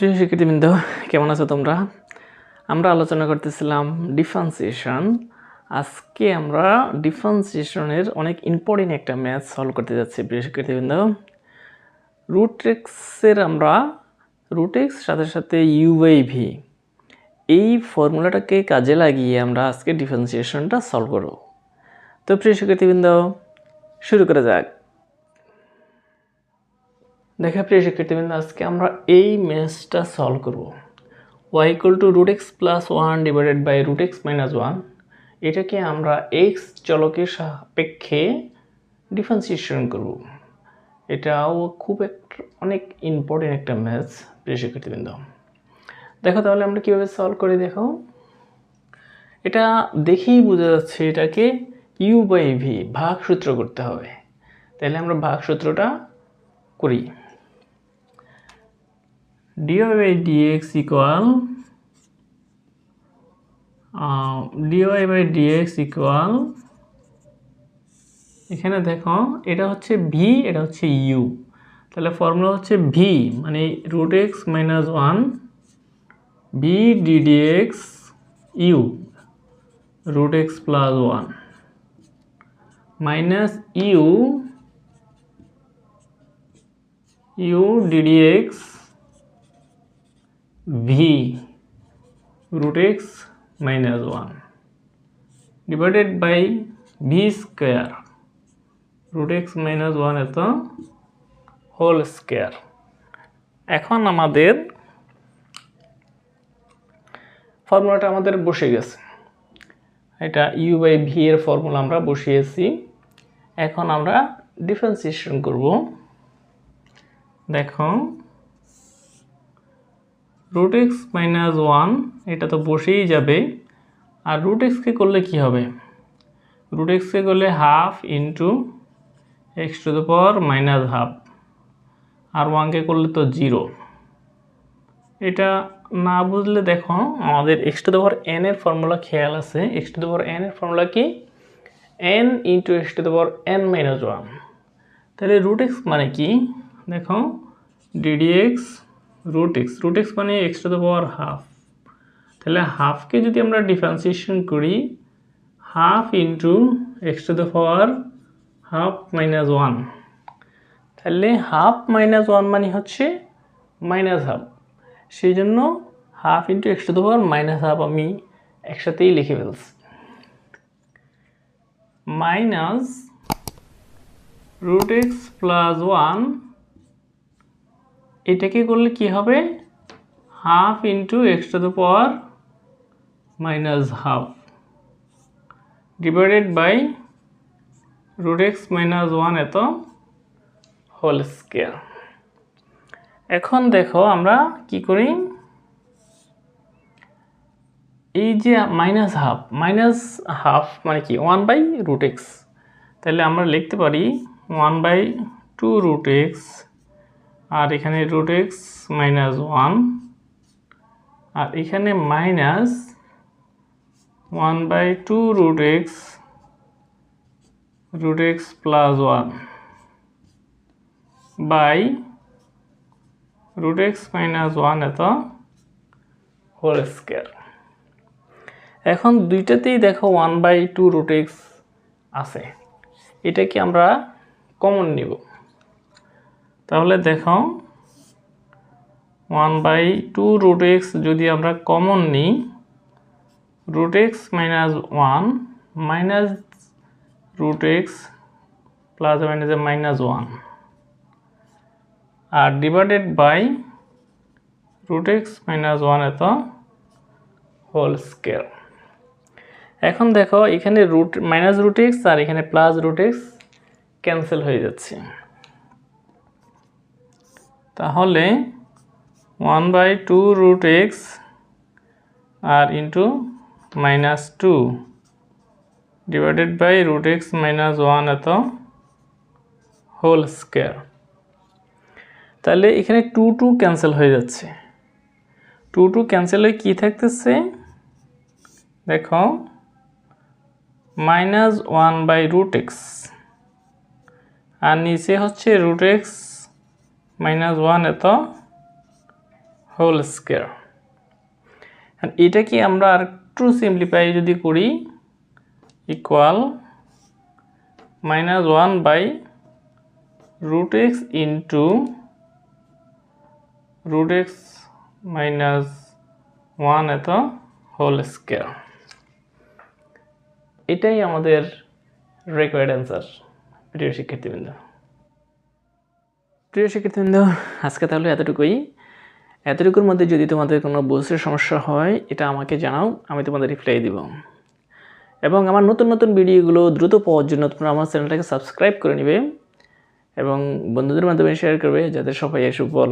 প্রিয় শিক্ষার্থীবৃন্দ, কেমন আছো তোমরা? আমরা আলোচনা করতেছিলাম ডিফারেন্সিয়েশন। আজকে আমরা ডিফারেন্সিয়েশনের অনেক ইম্পর্টেন্ট একটা ম্যাথ সলভ করতে যাচ্ছি। প্রিয় শিক্ষার্থীবৃন্দ, রুট এক্সের আমরা রুট এক্স সাথে সাথে u/v এই ফর্মুলাটাকে কাজে লাগিয়ে আমরা আজকে ডিফারেন্সিয়েশনটা সলভ করব। তো প্রিয় শিক্ষার্থীবৃন্দ, শুরু করা যাক। দেখা প্রিয় শিক্ষার্থীবৃন্দ, আজকে আমরা এই ম্যাথটা সলভ করব। y = √x+1 divided by √x-1, এটাকে আমরা x চলকের সাপেক্ষে ডিফারেন্সিয়েশন করব। এটাও খুব অনেক ইম্পর্টেন্ট একটা ম্যাথ প্রিয় শিক্ষার্থীবৃন্দ। দেখো তাহলে আমরা কীভাবে সলভ করি। দেখো, এটা দেখেই বোঝা যাচ্ছে এটাকে u/v ভাগ সূত্র করতে হবে। তাহলে আমরা ভাগ সূত্রটা করি। dy/dx equal এখানে দেখো এটা হচ্ছে v, এটা হচ্ছে u। তাহলে ফর্মুলা হচ্ছে v মানে √x-1 v ddx u √x+1 minus u ddx v √x-1 divided by v square √x-1 এত হোল স্কয়ার। এখন আমাদের ফর্মুলাটা বসে গেছে। এটা u/v এর ফর্মুলা আমরা বসিয়েছি। এখন আমরা ডিফারেন্সিয়েশন করব। দেখো √x-1 এটা তো বসেই যাবে, আর √x-কে করলে কি হবে? √x-কে করলে হাফ ইন্টু x⁻⁻½ আর 1-কে করলে তো 0। এটা না বুঝলে দেখো আমাদের x⁻n এর ফর্মুলা খেয়াল আছে। x⁻n এর ফর্মুলা কি? n into x⁻n-1। তাহলে √x মানে কি? দেখো ddx √x মানে x⁻½ তাহলে হাফকে যদি আমরা ডিফারেন্সিয়েশন করি, হাফ ইন্টু x⁻½ তাহলে হাফ মাইনাস 1 মানে হচ্ছে মাইনাস হাফ। সেই জন্য হাফ ইন্টু x⁻⁻½ আমি একসাথেই লিখে ফেলছি। মাইনাস √x+1 এটাকে করলে কি হবে? Half into x⁻⁻½ divided by √x-1 এত হোল স্কয়ার। এখন দেখো আমরা কি করি, এই যে মাইনাস হাফ মানে কি? 1/√x। তাহলে আমরা লিখতে পারি 1/2√x আর এখানে √x-1 আর এখানে minus 1/2√x √x+1 by √x-1 এত হোল স্কয়ার। এখন দুইটাতেই দেখো 1/2√x আছে, এটাকে আমরা কমন নিব। তাহলে দেখো 1/2√x যদি আমরা কমন নিই, √x-1 মাইনাস √x প্লাস -1 আর ডিভাইডেড বাই √x-1 এত হোল স্কয়ার। এখন দেখো এখানে -√x আর এখানে +√x ক্যান্সেল হয়ে যাচ্ছে। তাহলে 1/2√x R into -2 divided by √x-1 এত হোল স্কয়ার। তাহলে এখানে 2 ক্যান্সেল হয়ে যাচ্ছে। 2 ক্যান্সেল হয়ে কি থাকতেছে? দেখো -1/√x আর নিচে হচ্ছে √x-1 এত হোল স্কয়ার। এটাকে আমরা আর একটু সিম্পলিফাই যদি করি, ইকুয়াল -1/√x ইন্টু √x - 1 এত হোল স্কয়ার। এটাই আমাদের রিকোয়ার্ড অ্যান্সার। প্রিয় শিক্ষার্থীবৃন্দ, আজকে তাহলে এতটুকুর মধ্যে যদি তোমাদের কোনো বুঝতে সমস্যা হয় এটা আমাকে জানাও, আমি তোমাদের রিপ্লাই দিব। এবং আমার নতুন নতুন ভিডিওগুলো দ্রুত পাওয়ার জন্য তোমরা আমার চ্যানেলটাকে সাবস্ক্রাইব করে নেবে এবং বন্ধুদের মাধ্যমে শেয়ার করবে, যাতে সবাই এই সুফল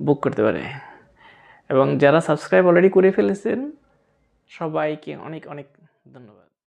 বুক করতে পারে। এবং যারা সাবস্ক্রাইব অলরেডি করে ফেলেছেন সবাইকে অনেক অনেক ধন্যবাদ।